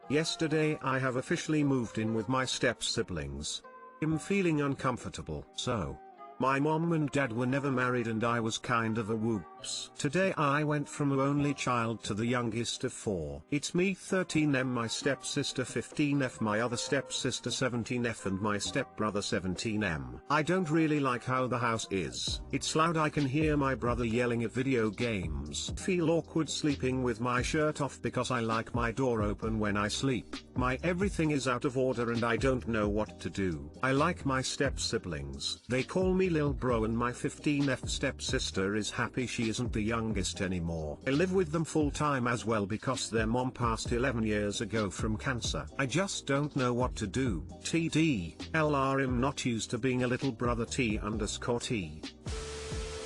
Yesterday I have officially moved in with my step-siblings. I'm feeling uncomfortable. So, my mom and dad were never married and I was kind of a whoops. Today I went from an only child to the youngest of 4. It's me 13M, my stepsister 15F, my other stepsister 17F and my stepbrother 17M. I don't really like how the house is. It's loud, I can hear my brother yelling at video games. Feel awkward sleeping with my shirt off because I like my door open when I sleep. My everything is out of order and I don't know what to do. I like my step-siblings. They call me Lil Bro and my 15F stepsister is happy she isn't the youngest anymore. I live with them full time as well because their mom passed 11 years ago from cancer. I just don't know what to do. TD, LRM not used to being a little brother T_T.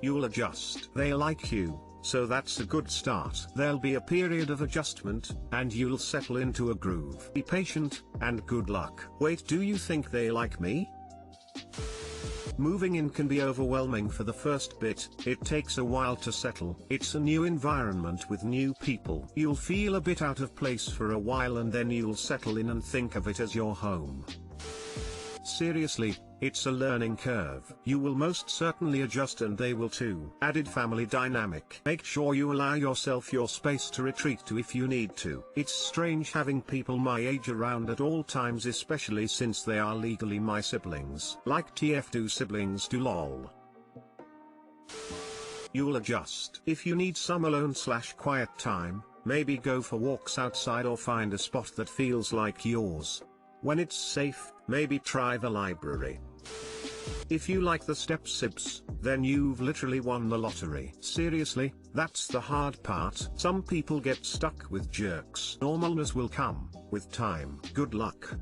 You'll adjust. They like you. So that's a good start. There'll be a period of adjustment, and you'll settle into a groove. Be patient, and good luck. Wait, do you think they like me? Moving in can be overwhelming for the first bit. It takes a while to settle. It's a new environment with new people. You'll feel a bit out of place for a while and then you'll settle in and think of it as your home. Seriously, it's a learning curve. You will most certainly adjust and they will too. Added family dynamic. Make sure you allow yourself your space to retreat to if you need to. It's strange having people my age around at all times, especially since they are legally my siblings. Like TF, do siblings do lol. You'll adjust. If you need some alone/quiet time, maybe go for walks outside or find a spot that feels like yours. When it's safe, maybe try the library. If you like the step-sibs, then you've literally won the lottery. Seriously, that's the hard part. Some people get stuck with jerks. Normalness will come with time. Good luck.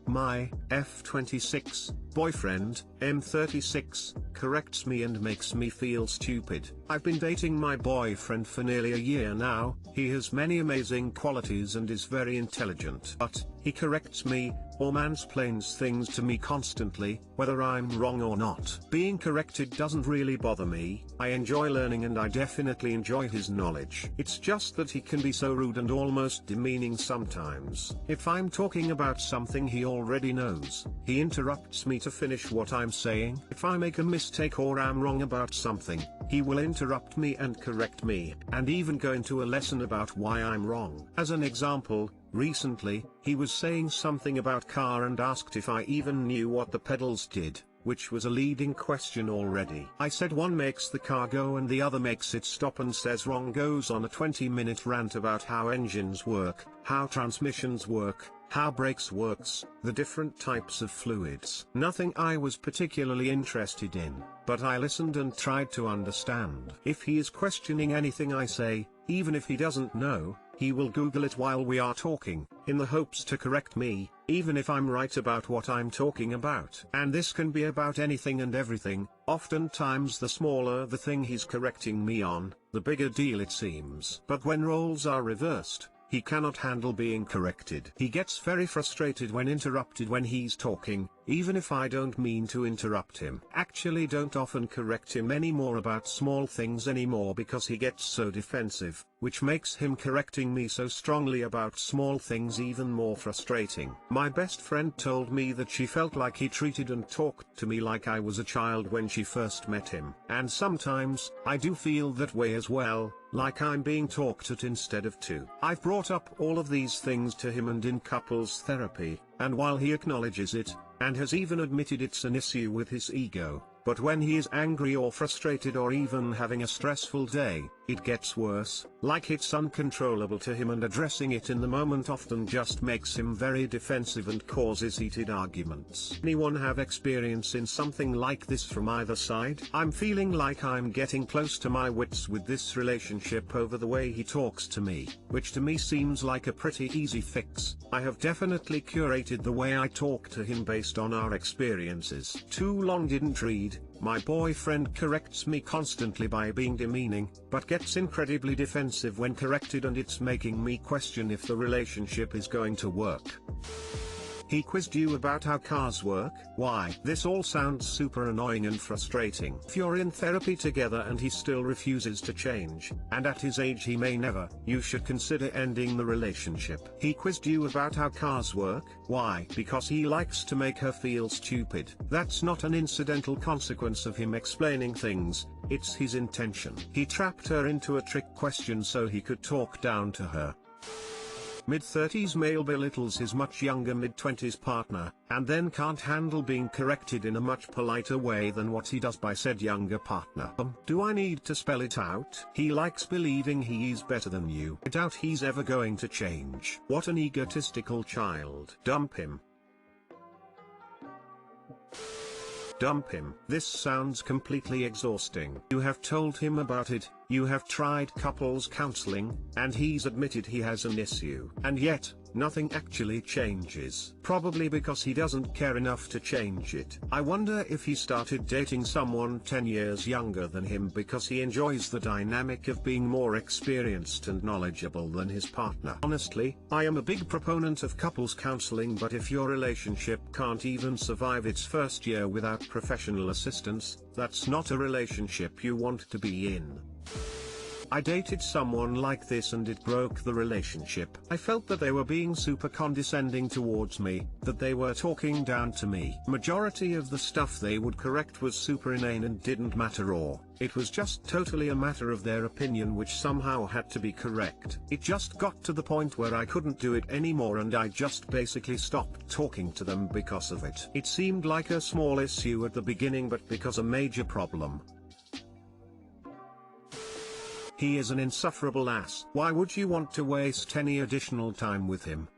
My F26 boyfriend, M36, corrects me and makes me feel stupid. I've been dating my boyfriend for nearly a year now. He has many amazing qualities and is very intelligent. But he corrects me, or mansplains things to me constantly, whether I'm wrong or not. Being corrected doesn't really bother me. I enjoy learning and I definitely enjoy his knowledge. It's just that he can be so rude and almost demeaning sometimes. If I'm talking about something he already knows, he interrupts me to finish what I'm saying. If I make a mistake or am wrong about something, he will interrupt me and correct me, and even go into a lesson about why I'm wrong. As an example, recently, he was saying something about car and asked if I even knew what the pedals did, which was a leading question already. I said one makes the car go and the other makes it stop, and says wrong, goes on a 20-minute rant about how engines work, how transmissions work, how brakes works, the different types of fluids. Nothing I was particularly interested in, but I listened and tried to understand. If he is questioning anything I say, even if he doesn't know, he will Google it while we are talking, in the hopes to correct me, even if I'm right about what I'm talking about. And this can be about anything and everything. Oftentimes the smaller the thing he's correcting me on, the bigger deal it seems. But when roles are reversed, he cannot handle being corrected. He gets very frustrated when interrupted when he's talking, even if I don't mean to interrupt him. Actually, don't often correct him anymore about small things anymore because he gets so defensive, which makes him correcting me so strongly about small things even more frustrating. My best friend told me that she felt like he treated and talked to me like I was a child when she first met him. And sometimes, I do feel that way as well, like I'm being talked at instead of to. I've brought up all of these things to him and in couples therapy, and while he acknowledges it, and has even admitted it's an issue with his ego, but when he is angry or frustrated or even having a stressful day, it gets worse, like it's uncontrollable to him, and addressing it in the moment often just makes him very defensive and causes heated arguments. Anyone have experience in something like this from either side? I'm feeling like I'm getting close to my wits with this relationship over the way he talks to me, which to me seems like a pretty easy fix. I have definitely curated the way I talk to him based on our experiences. Too long didn't read. My boyfriend corrects me constantly by being demeaning, but gets incredibly defensive when corrected, and it's making me question if the relationship is going to work. He quizzed you about how cars work. Why? This all sounds super annoying and frustrating. If you're in therapy together and he still refuses to change, and at his age he may never, you should consider ending the relationship. He quizzed you about how cars work. Why? Because he likes to make her feel stupid. That's not an incidental consequence of him explaining things, it's his intention. He trapped her into a trick question so he could talk down to her. Mid-30s male belittles his much younger mid-20s partner, and then can't handle being corrected in a much politer way than what he does by said younger partner. Do I need to spell it out? He likes believing he is better than you. I doubt he's ever going to change. What an egotistical child. Dump him. Dump him. This sounds completely exhausting. You have told him about it, you have tried couples counseling, and he's admitted he has an issue. And yet, nothing actually changes. Probably because he doesn't care enough to change it. I wonder if he started dating someone 10 years younger than him because he enjoys the dynamic of being more experienced and knowledgeable than his partner. Honestly, I am a big proponent of couples counseling, but if your relationship can't even survive its first year without professional assistance, that's not a relationship you want to be in. I dated someone like this and it broke the relationship. I felt that they were being super condescending towards me, that they were talking down to me. Majority of the stuff they would correct was super inane and didn't matter, or it was just totally a matter of their opinion which somehow had to be correct. It just got to the point where I couldn't do it anymore and I just basically stopped talking to them because of it. It seemed like a small issue at the beginning, but because a major problem. He is an insufferable ass. Why would you want to waste any additional time with him?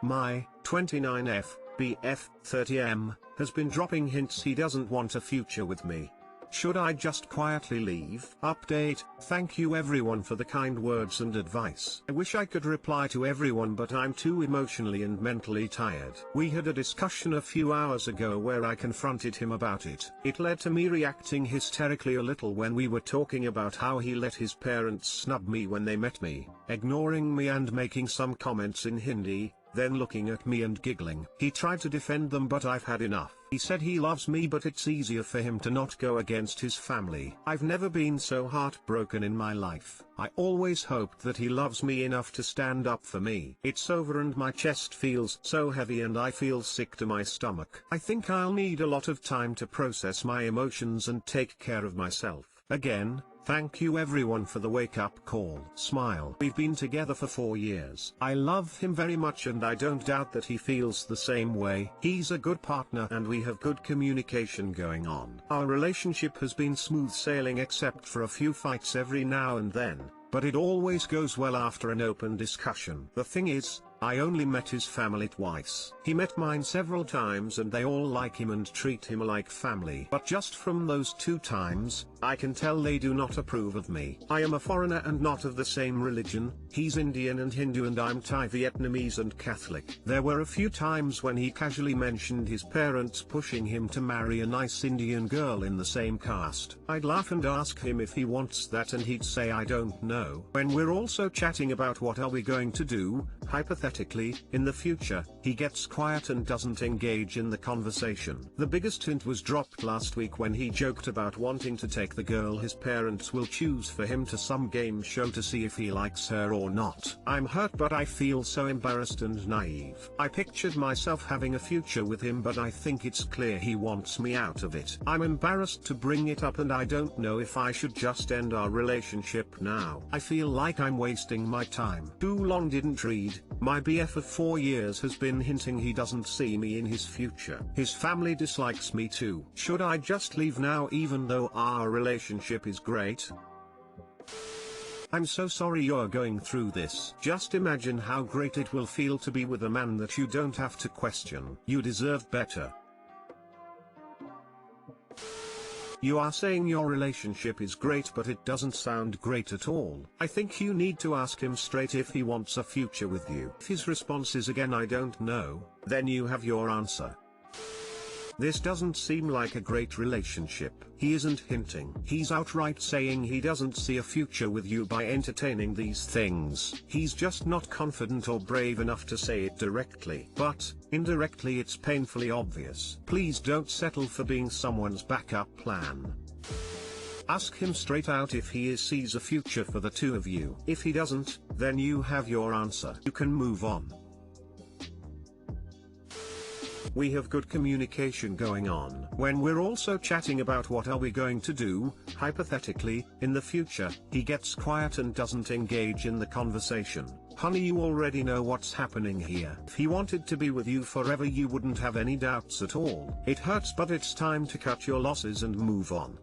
My 29F, BF, 30M, has been dropping hints he doesn't want a future with me. Should I just quietly leave? Update: thank you everyone for the kind words and advice. I wish I could reply to everyone, but I'm too emotionally and mentally tired. We had a discussion a few hours ago where I confronted him about it. It led to me reacting hysterically a little when we were talking about how he let his parents snub me when they met me, ignoring me and making some comments in Hindi, then looking at me and giggling. He tried to defend them, but I've had enough. He said he loves me, but it's easier for him to not go against his family. I've never been so heartbroken in my life. I always hoped that he loves me enough to stand up for me. It's over and my chest feels so heavy and I feel sick to my stomach. I think I'll need a lot of time to process my emotions and take care of myself. Again, thank you everyone for the wake-up call. Smile. We've been together for 4 years. I love him very much and I don't doubt that he feels the same way. He's a good partner and we have good communication going on. Our relationship has been smooth sailing except for a few fights every now and then, but it always goes well after an open discussion. The thing is, I only met his family twice. He met mine several times and they all like him and treat him like family. But just from those 2 times, I can tell they do not approve of me. I am a foreigner and not of the same religion. He's Indian and Hindu and I'm Thai, Vietnamese and Catholic. There were a few times when he casually mentioned his parents pushing him to marry a nice Indian girl in the same caste. I'd laugh and ask him if he wants that and he'd say I don't know. When we're also chatting about what are we going to do, hypothetically, in the future, he gets quiet and doesn't engage in the conversation. The biggest hint was dropped last week when he joked about wanting to take the girl his parents will choose for him to some game show to see if he likes her or not. I'm hurt, but I feel so embarrassed and naive. I pictured myself having a future with him, but I think it's clear he wants me out of it. I'm embarrassed to bring it up and I don't know if I should just end our relationship now. I feel like I'm wasting my time. Too long didn't read. My BF of 4 years has been hinting he doesn't see me in his future. His family dislikes me too. Should I just leave now even though our relationship is great? I'm so sorry you're going through this. Just imagine how great it will feel to be with a man that you don't have to question. You deserve better. You are saying your relationship is great, but it doesn't sound great at all. I think you need to ask him straight if he wants a future with you. If his response is again I don't know, then you have your answer. This doesn't seem like a great relationship. He isn't hinting. He's outright saying he doesn't see a future with you by entertaining these things. He's just not confident or brave enough to say it directly. But, indirectly it's painfully obvious. Please don't settle for being someone's backup plan. Ask him straight out if he sees a future for the two of you. If he doesn't, then you have your answer. You can move on. We have good communication going on. When we're also chatting about what are we going to do, hypothetically, in the future, he gets quiet and doesn't engage in the conversation. Honey, you already know what's happening here. If he wanted to be with you forever, you wouldn't have any doubts at all. It hurts, but it's time to cut your losses and move on.